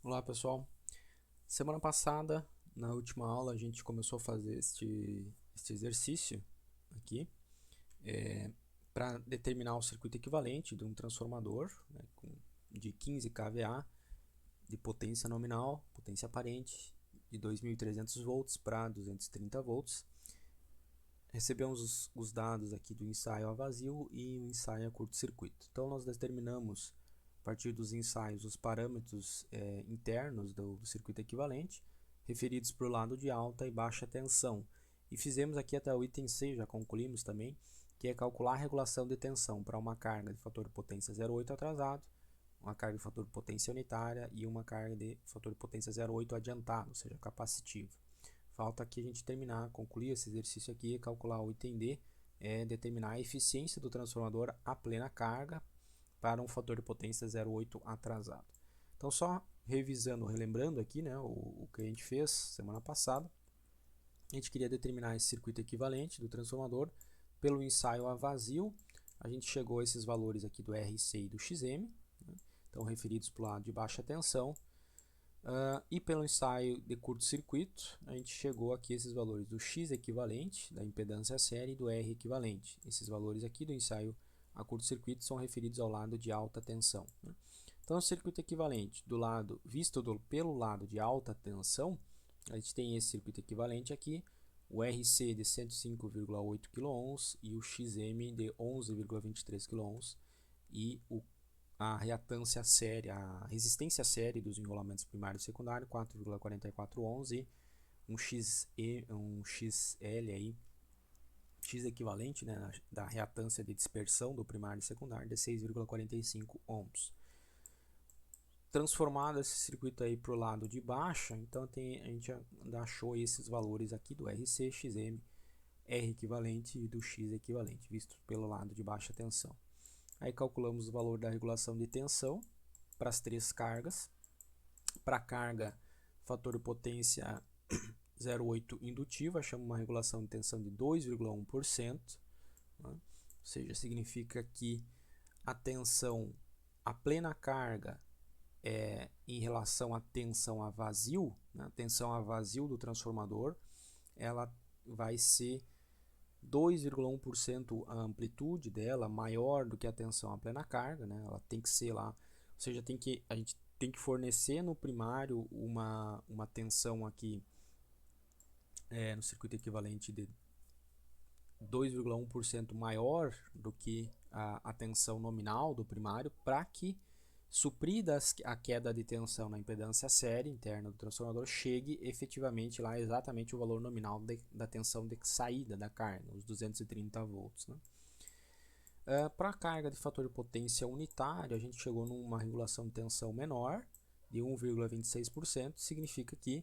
Olá pessoal, semana passada, na última aula, a gente começou a fazer este exercício aqui para determinar o circuito equivalente de um transformador, né, de 15 kVA de potência nominal, potência aparente, de 2.300 volts para 230 volts. Recebemos os dados aqui do ensaio a vazio e o ensaio a curto-circuito. Então nós determinamos, a partir dos ensaios, os parâmetros internos do circuito equivalente, referidos para o lado de alta e baixa tensão. E fizemos aqui até o item C, já concluímos também, que é calcular a regulação de tensão para uma carga de fator de potência 0,8 atrasado, uma carga de fator de potência unitária e uma carga de fator de potência 0,8 adiantado, ou seja, capacitiva. Falta aqui a gente terminar, concluir esse exercício aqui, calcular o item D, determinar a eficiência do transformador a plena carga para um fator de potência 0,8 atrasado. Então, só revisando, relembrando aqui, né, o que a gente fez semana passada, a gente queria determinar esse circuito equivalente do transformador pelo ensaio a vazio. A gente chegou a esses valores aqui do RC e do XM, né, então referidos para o lado de baixa tensão. E pelo ensaio de curto-circuito, a gente chegou aqui a esses valores do X equivalente, da impedância série, e do R equivalente. Esses valores aqui do ensaio a curto-circuito são referidos ao lado de alta tensão, né? Então, o circuito equivalente do lado visto pelo lado de alta tensão, a gente tem esse circuito equivalente aqui, o RC de 105,8 kΩ e o XM de 11,23 kΩ e a reatância série, a resistência série dos enrolamentos primário e secundário, 4,4411 e um XL aí, X equivalente, né, da reatância de dispersão do primário e secundário de 6,45 ohms. Transformado esse circuito aí para o lado de baixa, então a gente achou esses valores aqui do RC, XM, R equivalente e do X equivalente, visto pelo lado de baixa tensão. Aí calculamos o valor da regulação de tensão para as três cargas. Para a carga, fator de potência 0,8 indutiva, achamos uma regulação de tensão de 2,1%, né? Ou seja, significa que a tensão, a plena carga, em relação à tensão a vazio, né? A tensão a vazio do transformador, ela vai ser 2,1% a amplitude dela maior do que a tensão a plena carga, né? Ela tem que ser lá, ou seja, a gente tem que fornecer no primário uma tensão aqui no circuito equivalente de 2,1% maior do que a tensão nominal do primário, para que, suprida a queda de tensão na impedância série interna do transformador, chegue efetivamente lá exatamente o valor nominal da tensão de saída da carga, os 230 volts, né? Para a carga de fator de potência unitário, a gente chegou numa regulação de tensão menor, de 1,26%, significa que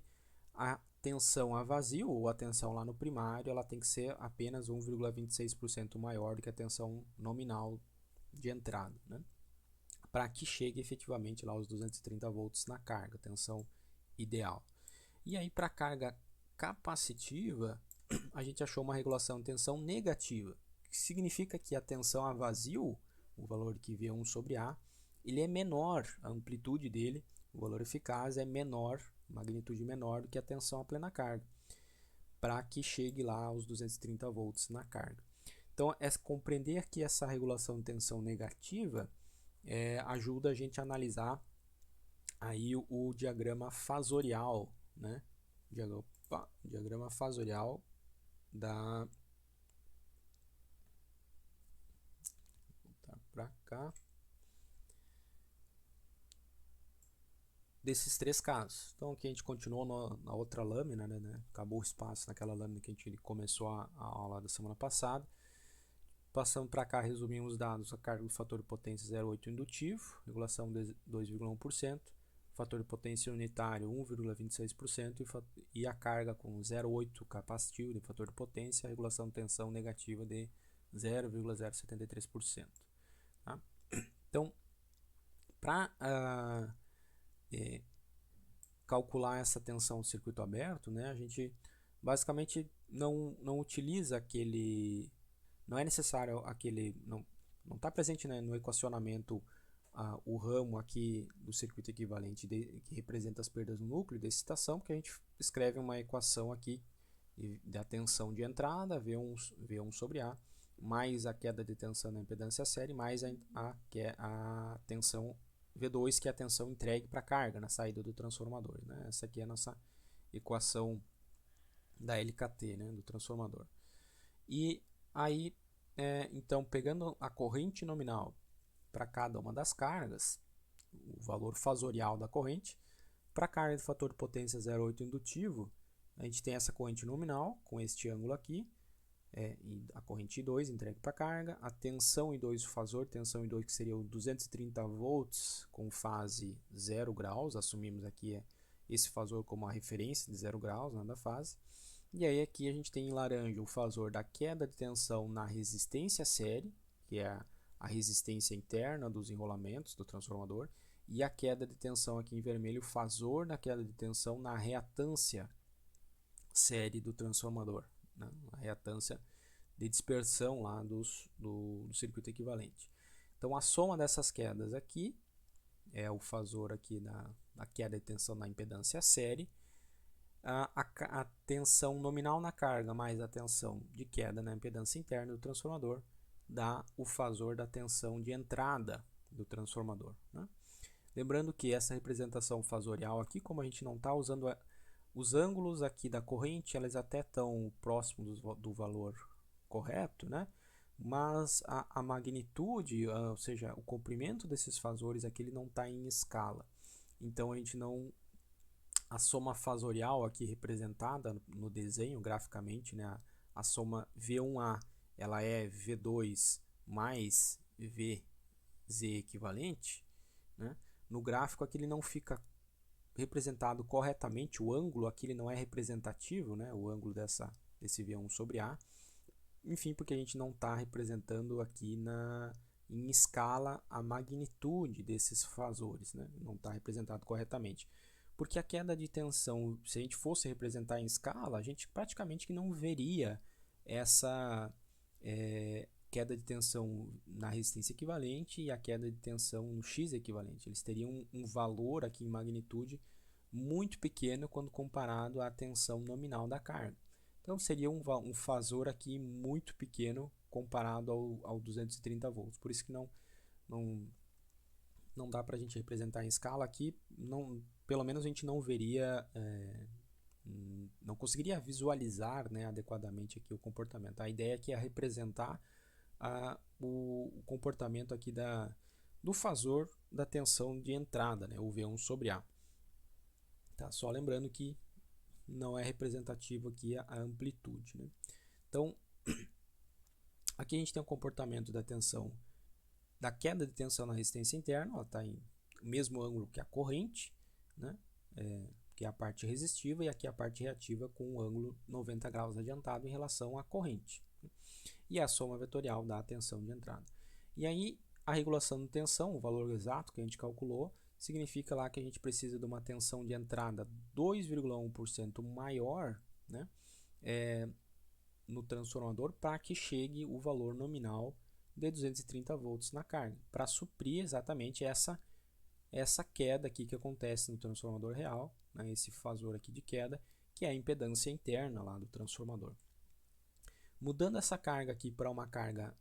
a tensão a vazio, ou a tensão lá no primário, ela tem que ser apenas 1,26% maior do que a tensão nominal de entrada, né? Para que chegue efetivamente lá os 230 volts na carga, tensão ideal. E aí, para a carga capacitiva, a gente achou uma regulação de tensão negativa, que significa que a tensão a vazio, o valor que V1 sobre A, ele é menor, a amplitude dele, o valor eficaz é menor, magnitude menor do que a tensão a plena carga, para que chegue lá aos 230 volts na carga. Então, compreender que essa regulação de tensão negativa ajuda a gente a analisar aí o diagrama fasorial, né? Diagrama fasorial da... Vou voltar para cá. Desses três casos. Então aqui a gente continuou na outra lâmina, né? Acabou o espaço naquela lâmina que a gente começou a aula da semana passada. Passando para cá, resumimos os dados: a carga do fator de potência 0,8 indutivo, regulação de 2,1%, fator de potência unitário 1,26% e a carga com 0,8 capacitivo de fator de potência, regulação de tensão negativa de 0,073%. Tá? Então, para calcular essa tensão no circuito aberto, né, a gente basicamente não utiliza aquele, não é necessário aquele, não está presente, né, no equacionamento o ramo aqui do circuito equivalente que representa as perdas no núcleo de excitação, porque a gente escreve uma equação aqui da tensão de entrada, V1 sobre A, mais a queda de tensão na impedância série, mais a tensão V2, que é a tensão entregue para a carga na saída do transformador, né? Essa aqui é a nossa equação da LKT, né, do transformador. E aí, então, pegando a corrente nominal para cada uma das cargas, o valor fasorial da corrente, para a carga de fator de potência 0,8 indutivo, a gente tem essa corrente nominal com este ângulo aqui, e a corrente I2 entregue para a carga, a tensão I2 fasor, tensão I2 que seria o 230 volts com fase 0 graus, assumimos aqui esse fasor como a referência de 0 graus, né, da fase. E aí aqui a gente tem em laranja o fasor da queda de tensão na resistência série, que é a resistência interna dos enrolamentos do transformador, e a queda de tensão aqui em vermelho, o fasor da queda de tensão na reatância série do transformador, né? A reatância de dispersão lá do circuito equivalente. Então a soma dessas quedas aqui é o fasor aqui da queda de tensão na impedância série, a tensão nominal na carga mais a tensão de queda na impedância interna do transformador dá o fasor da tensão de entrada do transformador, né? Lembrando que essa representação fasorial aqui, como a gente não está usando os ângulos aqui da corrente, elas até estão próximos do valor correto, né? Mas a magnitude, ou seja, o comprimento desses fasores aqui, ele não está em escala. Então a gente não... A soma fasorial aqui representada no desenho graficamente, né? A soma V1A, ela é V2 mais VZ equivalente, né? No gráfico aqui ele não fica representado corretamente, o ângulo aqui ele não é representativo, né? O ângulo desse V1 sobre A, enfim, porque a gente não está representando aqui em escala a magnitude desses fasores, né? Não está representado corretamente. Porque a queda de tensão, se a gente fosse representar em escala, a gente praticamente que não veria essa queda de tensão na resistência equivalente e a queda de tensão no X equivalente. Eles teriam um valor aqui em magnitude muito pequeno quando comparado à tensão nominal da carga. Então seria um fasor aqui muito pequeno comparado ao 230 volts. Por isso que não dá para a gente representar em escala aqui, pelo menos a gente não veria, não conseguiria visualizar, né, adequadamente aqui o comportamento. A ideia aqui é representar o comportamento aqui do fasor da tensão de entrada, né, o V1 sobre A. Tá? Só lembrando que não é representativo aqui a amplitude, né? Então, aqui a gente tem o comportamento da tensão, da queda de tensão na resistência interna, ela está em mesmo ângulo que a corrente, né? Que é a parte resistiva, e aqui a parte reativa com o ângulo 90 graus adiantado em relação à corrente. E a soma vetorial da tensão de entrada. E aí, a regulação de tensão, o valor exato que a gente calculou, significa lá que a gente precisa de uma tensão de entrada 2,1% maior, né, no transformador para que chegue o valor nominal de 230 volts na carga, para suprir exatamente essa queda aqui que acontece no transformador real, né, esse fasor aqui de queda, que é a impedância interna lá do transformador. Mudando essa carga aqui para uma carga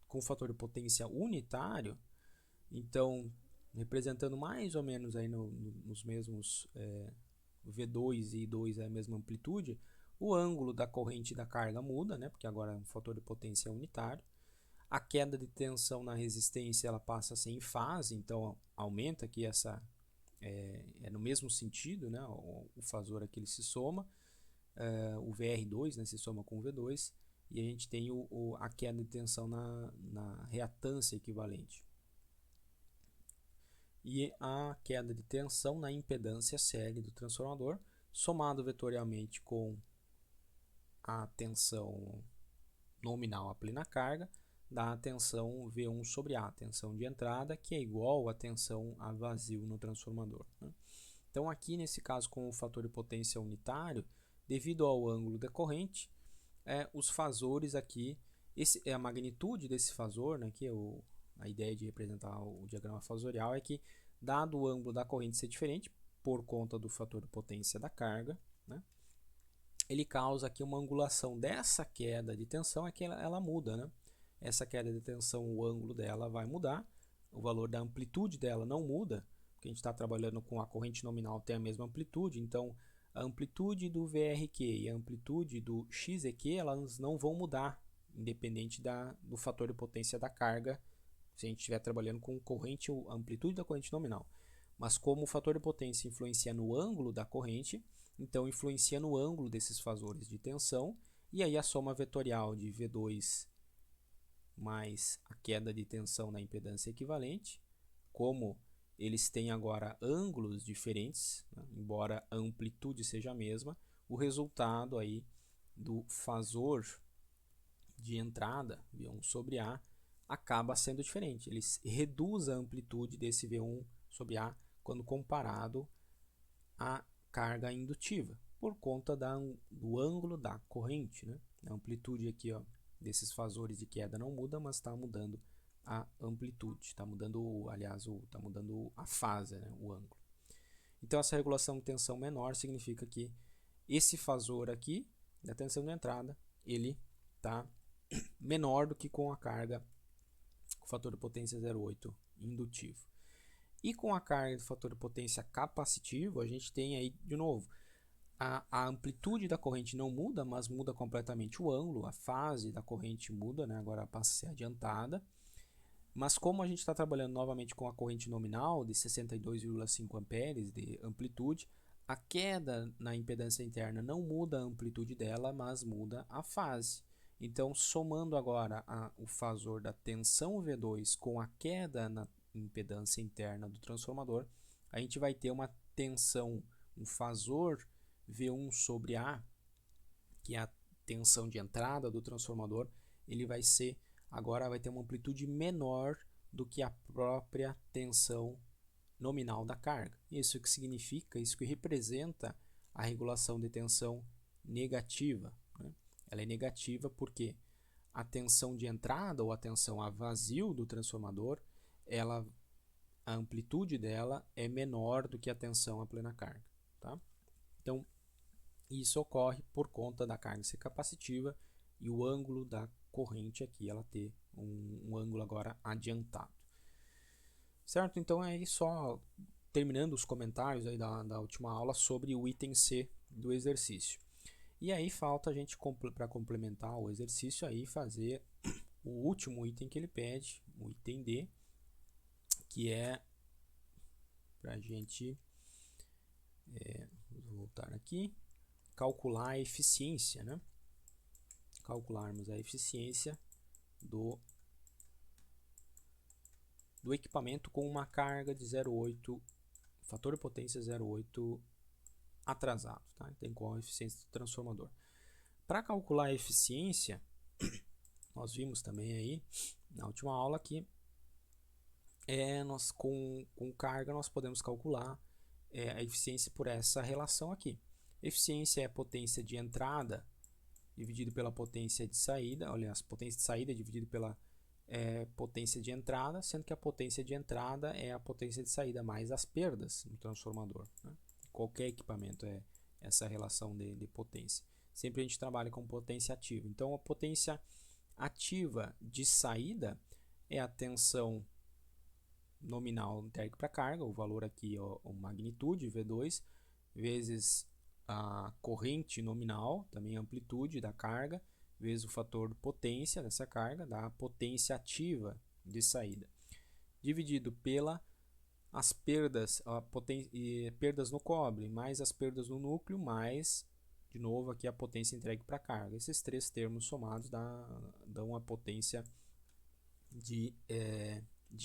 com fator de potência unitário, então representando mais ou menos aí nos mesmos V2 e I2 é a mesma amplitude, o ângulo da corrente da carga muda, né, porque agora o fator de potência é unitário. A queda de tensão na resistência ela passa a ser em fase, então aumenta aqui no mesmo sentido, né, o fasor aqui ele se soma, o VR2, né, se soma com o V2, e a gente tem a queda de tensão na reatância equivalente. E a queda de tensão na impedância série do transformador, somado vetorialmente com a tensão nominal à plena carga, dá a tensão V1 sobre A, tensão de entrada, que é igual à tensão a vazio no transformador, né? Então aqui nesse caso com o fator de potência unitário, devido ao ângulo da corrente, os fasores aqui, a magnitude desse fasor, né, que é A ideia de representar o diagrama fasorial é que, dado o ângulo da corrente ser diferente, por conta do fator de potência da carga, né, ele causa aqui uma angulação dessa queda de tensão, é que ela muda, né? Essa queda de tensão, o ângulo dela vai mudar, o valor da amplitude dela não muda, porque a gente está trabalhando com a corrente nominal, tem a mesma amplitude, então a amplitude do VRQ e a amplitude do XEQ, elas não vão mudar, independente do fator de potência da carga, se a gente estiver trabalhando com corrente, a amplitude da corrente nominal. Mas como o fator de potência influencia no ângulo da corrente, então influencia no ângulo desses fasores de tensão, e aí a soma vetorial de V2 mais a queda de tensão na impedância equivalente, como eles têm agora ângulos diferentes, né, embora a amplitude seja a mesma, o resultado aí do fasor de entrada, V1 sobre A, acaba sendo diferente. Ele reduz a amplitude desse V1 sobre A quando comparado à carga indutiva, por conta do ângulo da corrente, né? A amplitude aqui, ó, desses fasores de queda não muda, mas está mudando a amplitude, está mudando, aliás, está mudando a fase, né? O ângulo. Então, essa regulação de tensão menor significa que esse fasor aqui, da tensão de entrada, ele está menor do que com a carga, com o fator de potência 0,8 indutivo. E com a carga do fator de potência capacitivo, a gente tem aí, de novo, a amplitude da corrente não muda, mas muda completamente o ângulo, a fase da corrente muda, né? Agora passa a ser adiantada. Mas como a gente está trabalhando novamente com a corrente nominal de 62,5 amperes de amplitude, a queda na impedância interna não muda a amplitude dela, mas muda a fase. Então, somando agora o fasor da tensão V2 com a queda na impedância interna do transformador, a gente vai ter uma tensão, um fasor V1 sobre A, que é a tensão de entrada do transformador, ele vai ser, agora vai ter uma amplitude menor do que a própria tensão nominal da carga. Isso que significa, isso que representa a regulação de tensão negativa, né? Ela é negativa porque a tensão de entrada ou a tensão a vazio do transformador, a amplitude dela é menor do que a tensão a plena carga, tá? Então, isso ocorre por conta da carga ser capacitiva e o ângulo da corrente aqui, ela ter um ângulo agora adiantado. Certo? Então, é aí só terminando os comentários aí da última aula sobre o item C do exercício. E aí falta a gente, para complementar o exercício, aí fazer o último item que ele pede, o item D, que é para a gente, vou voltar aqui, calcular a eficiência, né? Calcularmos a eficiência do equipamento com uma carga de 0,8, fator de potência 0,8 atrasado, tá? Tem qual a eficiência do transformador. Para calcular a eficiência, nós vimos também aí na última aula que nós com carga nós podemos calcular a eficiência por essa relação aqui. Eficiência é a potência de entrada dividido pela potência de saída, aliás, potência de saída dividido pela potência de entrada, sendo que a potência de entrada é a potência de saída mais as perdas no transformador, né? Qualquer equipamento é essa relação de potência. Sempre a gente trabalha com potência ativa. Então, a potência ativa de saída é a tensão nominal térmica para carga, o valor aqui, ó, a magnitude, V2, vezes a corrente nominal, também a amplitude da carga, vezes o fator de potência dessa carga, da potência ativa de saída, dividido pela as perdas, perdas no cobre, mais as perdas no núcleo, mais, de novo, aqui a potência entregue para carga. Esses três termos somados dão a potência de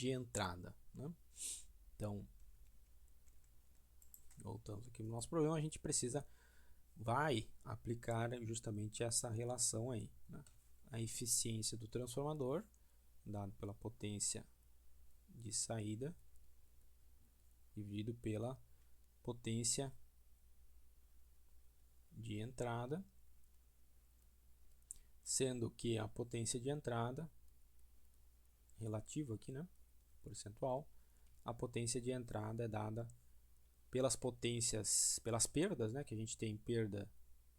entrada, né? Então, voltamos aqui no nosso problema, a gente vai aplicar justamente essa relação aí, né? A eficiência do transformador, dado pela potência de saída, dividido pela potência de entrada, sendo que a potência de entrada relativo aqui, né? Percentual. A potência de entrada é dada pelas potências, pelas perdas, né? Que a gente tem perda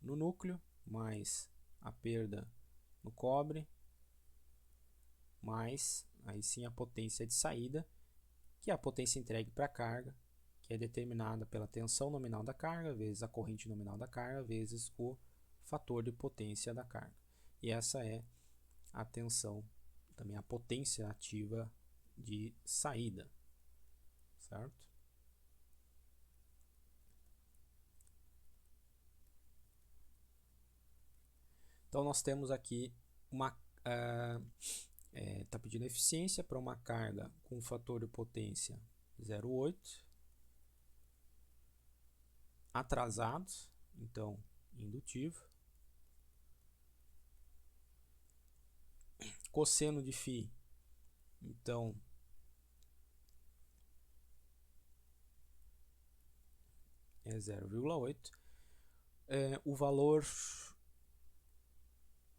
no núcleo, mais a perda no cobre, mais aí sim a potência de saída, que é a potência entregue para a carga, que é determinada pela tensão nominal da carga, vezes a corrente nominal da carga, vezes o fator de potência da carga. E essa é a tensão, também a potência ativa de saída, certo? Então nós temos aqui uma está pedindo eficiência para uma carga com fator de potência 0,8, atrasado, então indutivo, cosseno de φ, então é 0,8, o valor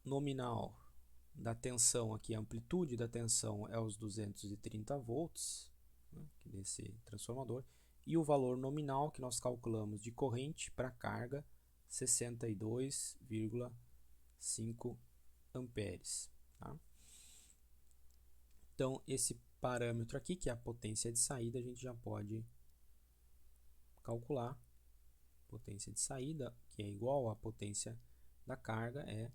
nominal da tensão aqui, a amplitude da tensão é os 230 volts, né, desse transformador, e o valor nominal que nós calculamos de corrente para carga, 62,5 amperes. Tá? Então, esse parâmetro aqui, que é a potência de saída, a gente já pode calcular. Potência de saída, que é igual à potência da carga, é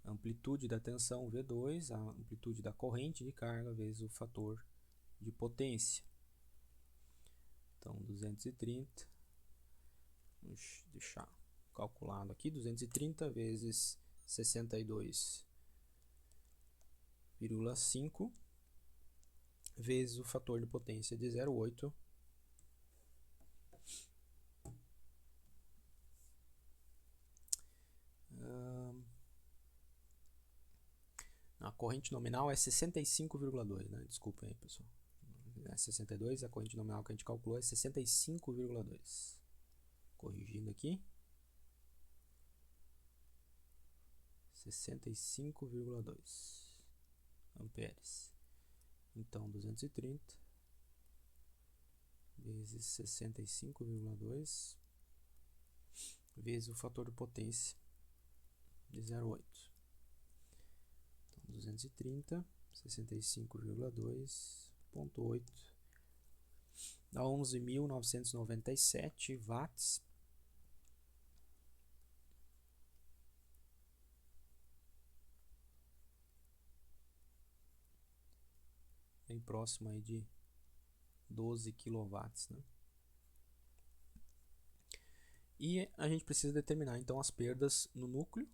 a amplitude da tensão V2, a amplitude da corrente de carga, vezes o fator de potência. Então, 230, vamos deixar calculado aqui, 230 vezes 62,5 vezes o fator de potência de 0,8, a corrente nominal é 65,2, né? Desculpa aí, pessoal. É 62, a corrente nominal que a gente calculou é 65,2. Corrigindo aqui. 65,2 amperes. Então, 230 vezes 65,2 vezes o fator de potência de 0,8. Então, 230, 65,2.8 dá 11.997 watts. Bem próximo aí de 12 kW, né? E a gente precisa determinar então as perdas no núcleo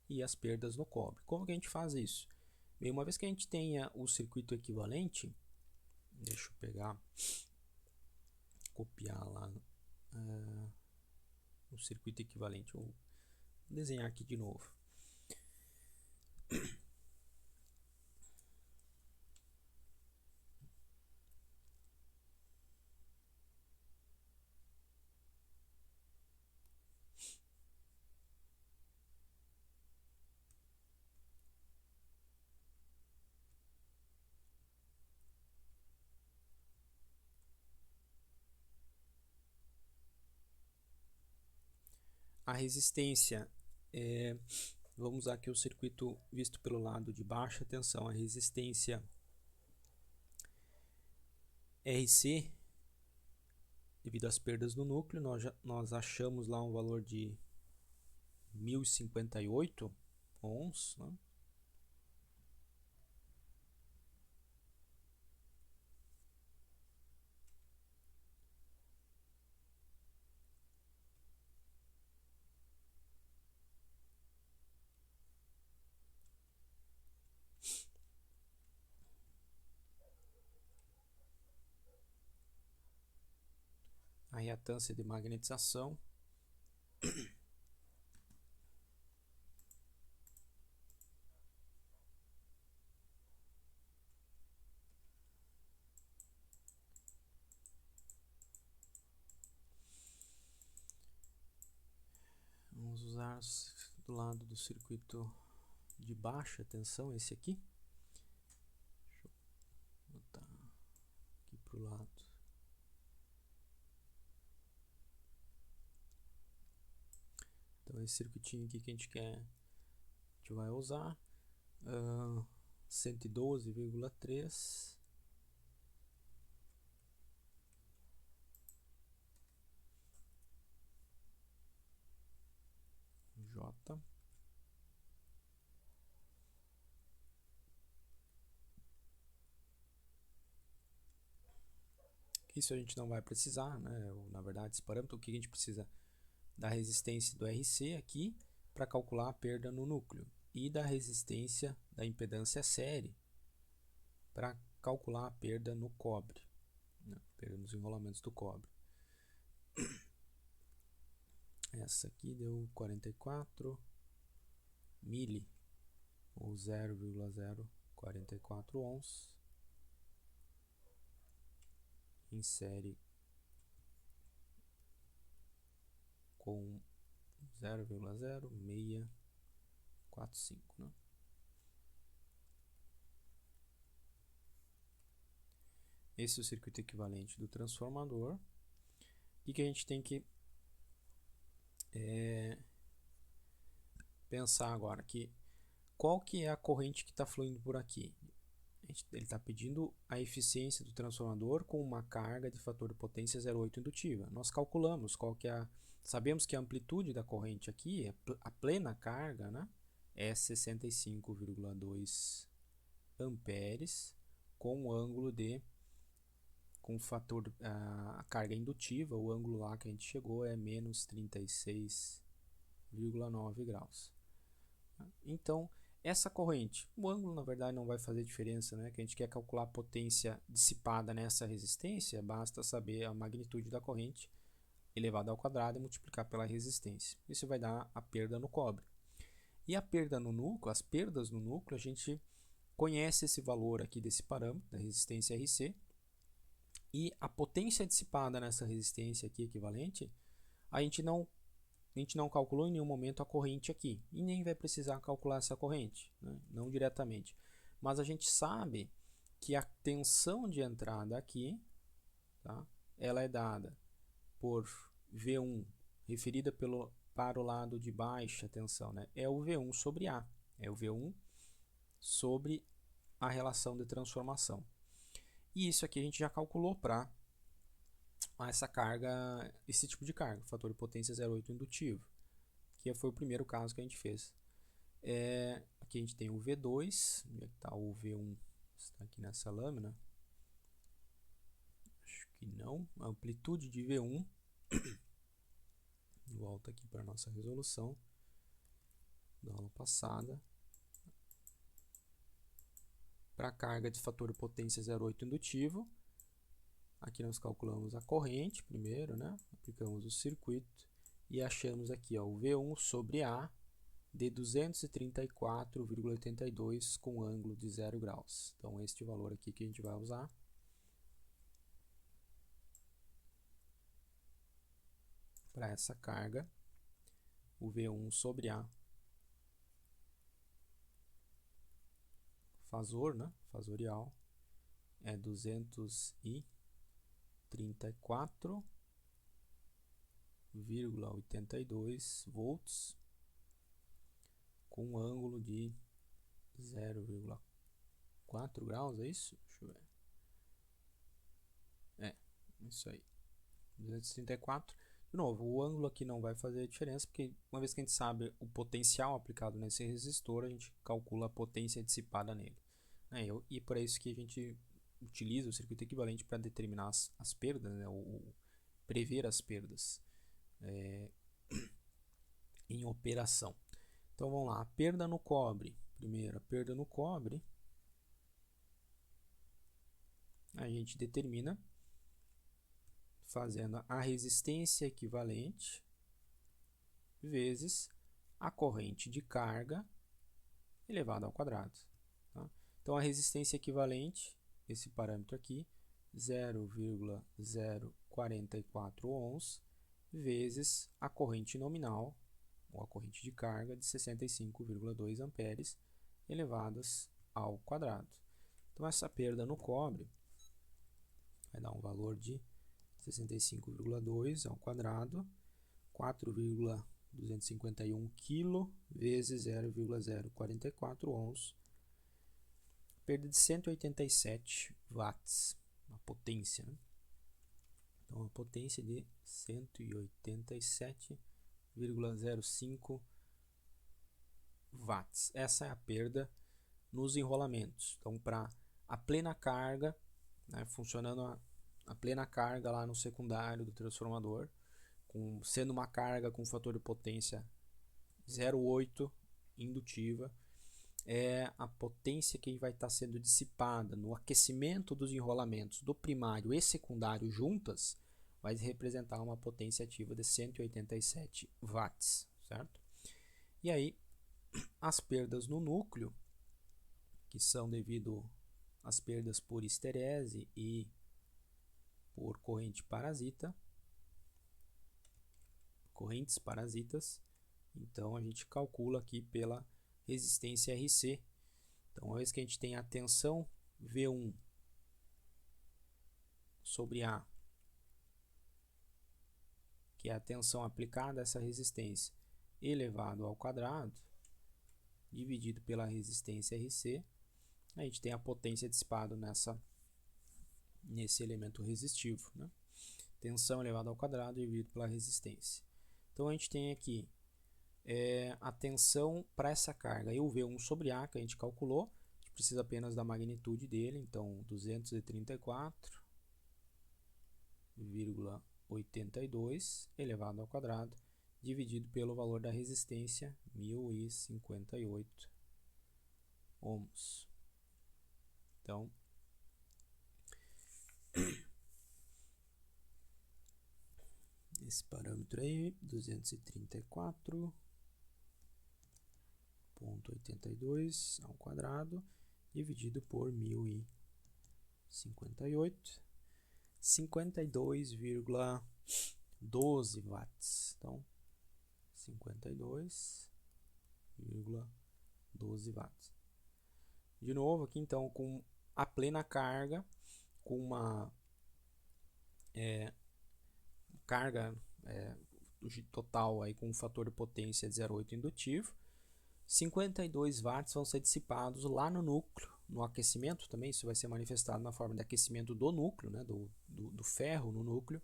e as perdas no cobre. Como que a gente faz isso? Bem, uma vez que a gente tenha o circuito equivalente, deixa eu pegar, copiar lá o circuito equivalente, vou desenhar aqui de novo. A resistência, vamos usar aqui o circuito visto pelo lado de baixa tensão, a resistência RC, devido às perdas no núcleo, nós achamos lá um valor de 1058 ohms, né? A reatância de magnetização, vamos usar do lado do circuito de baixa tensão, esse aqui, outro lado. Então esse circuitinho aqui que a gente vai usar, 112,3 J. Isso a gente não vai precisar, né? Na verdade, esse parâmetro, o que a gente precisa da resistência do RC aqui para calcular a perda no núcleo e da resistência da impedância série para calcular a perda no cobre, né? Perda nos enrolamentos do cobre. Essa aqui deu 44 mili, ou 0,044 ohms, em série com 0,0645, né? Esse é o circuito equivalente do transformador. E que a gente tem que pensar agora que qual que é a corrente que está fluindo por aqui. Ele está pedindo a eficiência do transformador com uma carga de fator de potência 0,8 indutiva. Nós calculamos qual que é sabemos que a amplitude da corrente aqui, a plena carga, né, é 65,2 amperes com o ângulo com o fator, a carga indutiva, o ângulo lá que a gente chegou é menos 36,9 graus. Então, essa corrente, o ângulo na verdade não vai fazer diferença, né? Que a gente quer calcular a potência dissipada nessa resistência, basta saber a magnitude da corrente elevada ao quadrado e multiplicar pela resistência. Isso vai dar a perda no cobre. E a perda no núcleo, as perdas no núcleo, a gente conhece esse valor aqui desse parâmetro, da resistência RC, e a potência dissipada nessa resistência aqui equivalente, a gente não calculou em nenhum momento a corrente aqui, e nem vai precisar calcular essa corrente, né? Não diretamente. Mas a gente sabe que a tensão de entrada aqui, tá? Ela é dada por V1, referida para o lado de baixa tensão, né? É o V1 sobre A, é o V1 sobre a relação de transformação. E isso aqui a gente já calculou para essa carga, esse tipo de carga, fator de potência 0,8 indutivo, que foi o primeiro caso que a gente fez. Aqui a gente tem o V2, onde é que está o V1? Está aqui nessa lâmina. Acho que não. A amplitude de V1, volta aqui para a nossa resolução da aula passada. Para a carga de fator de potência 0,8 indutivo, aqui nós calculamos a corrente primeiro, né? Aplicamos o circuito e achamos aqui, ó, o V1 sobre A de 234,82 com ângulo de 0 graus. Então, este valor aqui que a gente vai usar. Para essa carga, o V1 sobre A, fasor, né? Fasorial, é 234,82 volts com um ângulo de 0,4 graus, é isso? Deixa eu ver. Isso aí. 234. De novo, o ângulo aqui não vai fazer diferença, porque uma vez que a gente sabe o potencial aplicado nesse resistor, a gente calcula a potência dissipada nele. E por isso que a gente utiliza o circuito equivalente para determinar as perdas, né, ou prever as perdas em operação. Então vamos lá, a perda no cobre. Primeiro, a perda no cobre, a gente determina fazendo a resistência equivalente vezes a corrente de carga elevada ao quadrado. Tá? Então, a resistência equivalente, esse parâmetro aqui, 0,044 ohms, vezes a corrente nominal, ou a corrente de carga, de 65,2 amperes, elevadas ao quadrado. Então, essa perda no cobre, vai dar um valor de 65,2 ao quadrado, 4,251 kg vezes 0,044 ohms, perda de 187 watts, a potência, né? Então, a potência de 187,05 watts. Essa é a perda nos enrolamentos. Então, para a plena carga, né, funcionando a plena carga lá no secundário do transformador, sendo uma carga com fator de potência 0,8 indutiva, é a potência que vai estar sendo dissipada no aquecimento dos enrolamentos do primário e secundário juntas, vai representar uma potência ativa de 187 watts, certo? E aí, as perdas no núcleo, que são devido às perdas por histerese e por correntes parasitas, então a gente calcula aqui pela resistência RC. Então, uma vez que a gente tem a tensão V1 sobre A, que é a tensão aplicada a essa resistência, elevado ao quadrado, dividido pela resistência RC, a gente tem a potência dissipada nesse elemento resistivo, né? Tensão elevada ao quadrado dividido pela resistência. Então, a gente tem aqui a tensão para essa carga, e o V1 sobre A, que a gente calculou, a gente precisa apenas da magnitude dele, então 234,82 elevado ao quadrado, dividido pelo valor da resistência, 1058 ohms. Então, esse parâmetro aí, 234,82 ao quadrado, dividido por 1058, 52,12 watts. Então, 52,12 watts. De novo aqui, então, com a plena carga, com uma carga total aí com um fator de potência de 0,8 indutivo, 52 watts vão ser dissipados lá no núcleo, no aquecimento também. Isso vai ser manifestado na forma de aquecimento do núcleo, né, do ferro no núcleo,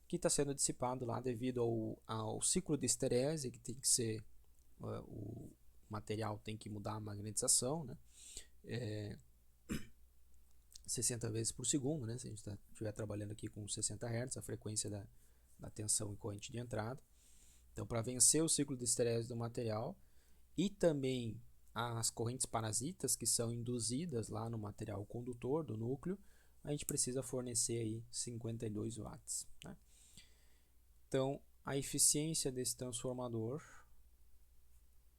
que está sendo dissipado lá devido ao ciclo de esterese, que tem que ser, o material tem que mudar a magnetização, né, 60 vezes por segundo, né, se a gente estiver trabalhando aqui com 60 Hz, a frequência da tensão e corrente de entrada. Então, para vencer o ciclo de esterese do material e também as correntes parasitas que são induzidas lá no material condutor do núcleo, a gente precisa fornecer aí 52 watts, né? Então, a eficiência desse transformador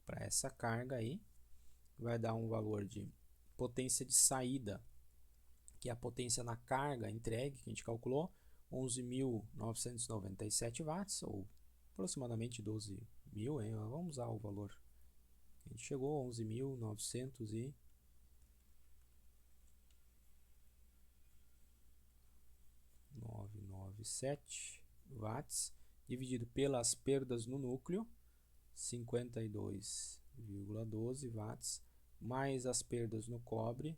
para essa carga aí vai dar um valor de potência de saída, que é a potência na carga entregue, que a gente calculou, 11.997 watts, ou aproximadamente 12.000, hein? Vamos usar o valor que a gente chegou, 11.997 watts, dividido pelas perdas no núcleo, 52,12 watts, mais as perdas no cobre,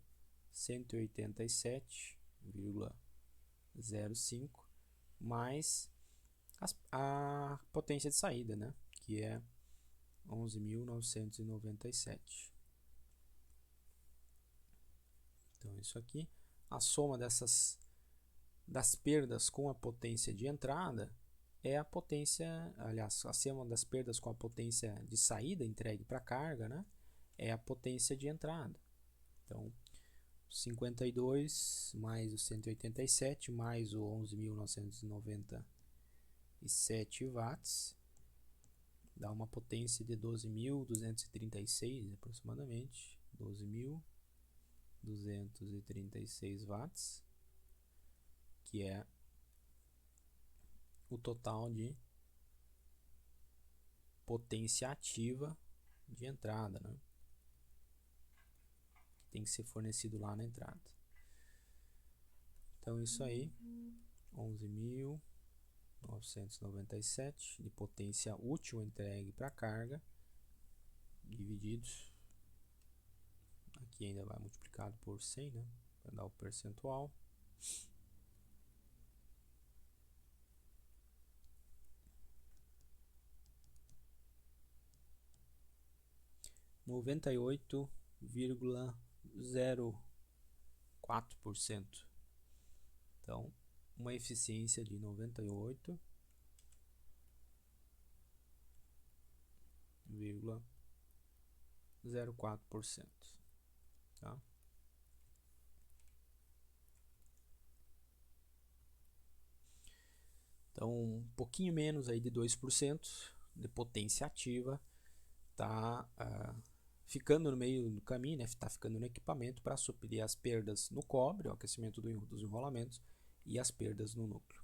187,05, mais a potência de saída, né, que é 11.997. Então, isso aqui, a soma das perdas com a potência de entrada é a potência, aliás, a soma das perdas com a potência de saída entregue para a carga, né, é a potência de entrada. Então, 52 mais o 187 mais o 11.997 watts dá uma potência de 12.236 aproximadamente, 12.236 watts, que é o total de potência ativa de entrada, né? Tem que ser fornecido lá na entrada. Então isso aí, 11.997 de potência útil entregue para carga, divididos, aqui ainda vai multiplicado por 100, né, para dar o percentual. Noventa e 98,04%. Então, uma eficiência de 98,04%, tá? Então, um pouquinho menos aí de 2% de potência ativa tá ficando no meio do caminho, né? Tá ficando no equipamento para suprir as perdas no cobre, o aquecimento dos enrolamentos e as perdas no núcleo.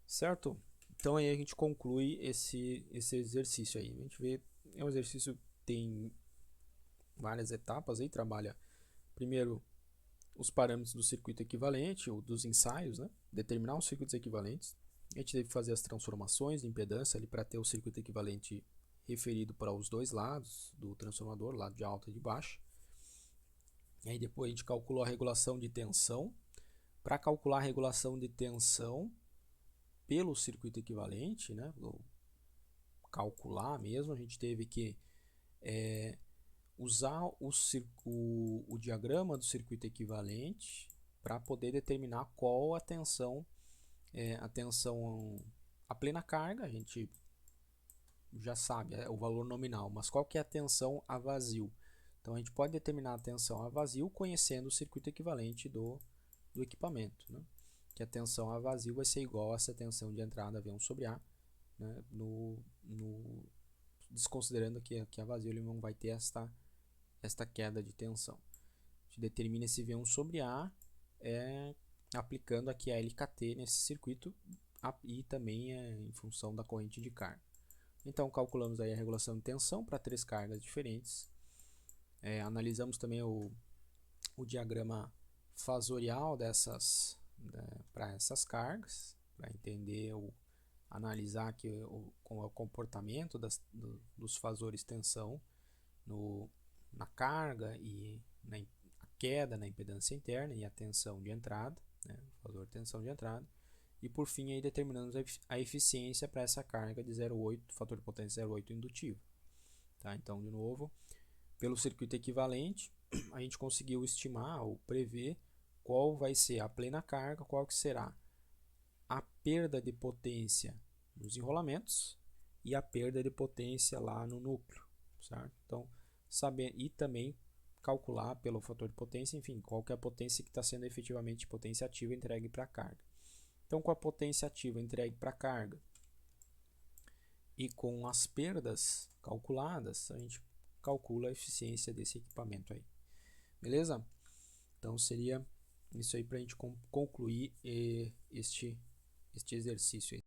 Certo? Então aí a gente conclui esse exercício aí. A gente vê, é um exercício que tem várias etapas aí, trabalha primeiro os parâmetros do circuito equivalente, ou dos ensaios, né? Determinar os circuitos equivalentes. A gente teve que fazer as transformações de impedância ali para ter o circuito equivalente referido para os dois lados do transformador, lado de alta e de baixa. E aí depois a gente calculou a regulação de tensão. Para calcular a regulação de tensão pelo circuito equivalente, né? Calcular mesmo, a gente teve que usar o diagrama do circuito equivalente para poder determinar qual a tensão, a plena carga, a gente já sabe, é o valor nominal, mas qual que é a tensão a vazio? Então a gente pode determinar a tensão a vazio conhecendo o circuito equivalente do equipamento, né? Que a tensão a vazio vai ser igual a essa tensão de entrada V1 sobre A, né? Desconsiderando que a vazio ele não vai ter esta queda de tensão. A gente determina esse V1 sobre A aplicando aqui a LKT nesse circuito e também em função da corrente de carga. Então calculamos aí a regulação de tensão para 3 cargas diferentes. Analisamos também o diagrama fasorial para essas cargas, para entender analisar aqui o comportamento dos fasores tensão na carga e na queda na impedância interna e a tensão de entrada, né, fasor tensão de entrada. E por fim aí determinamos a eficiência para essa carga de 0,8, fator de potência 0,8 indutivo. Tá? Então, de novo, pelo circuito equivalente, a gente conseguiu estimar ou prever qual vai ser a plena carga, qual que será a perda de potência nos enrolamentos e a perda de potência lá no núcleo, certo? Então, saber e também calcular pelo fator de potência, enfim, qual que é a potência que está sendo efetivamente potência ativa entregue para a carga. Então, com a potência ativa entregue para a carga e com as perdas calculadas, a gente calcula a eficiência desse equipamento aí. Beleza? Então, seria isso aí para a gente concluir este exercício aí.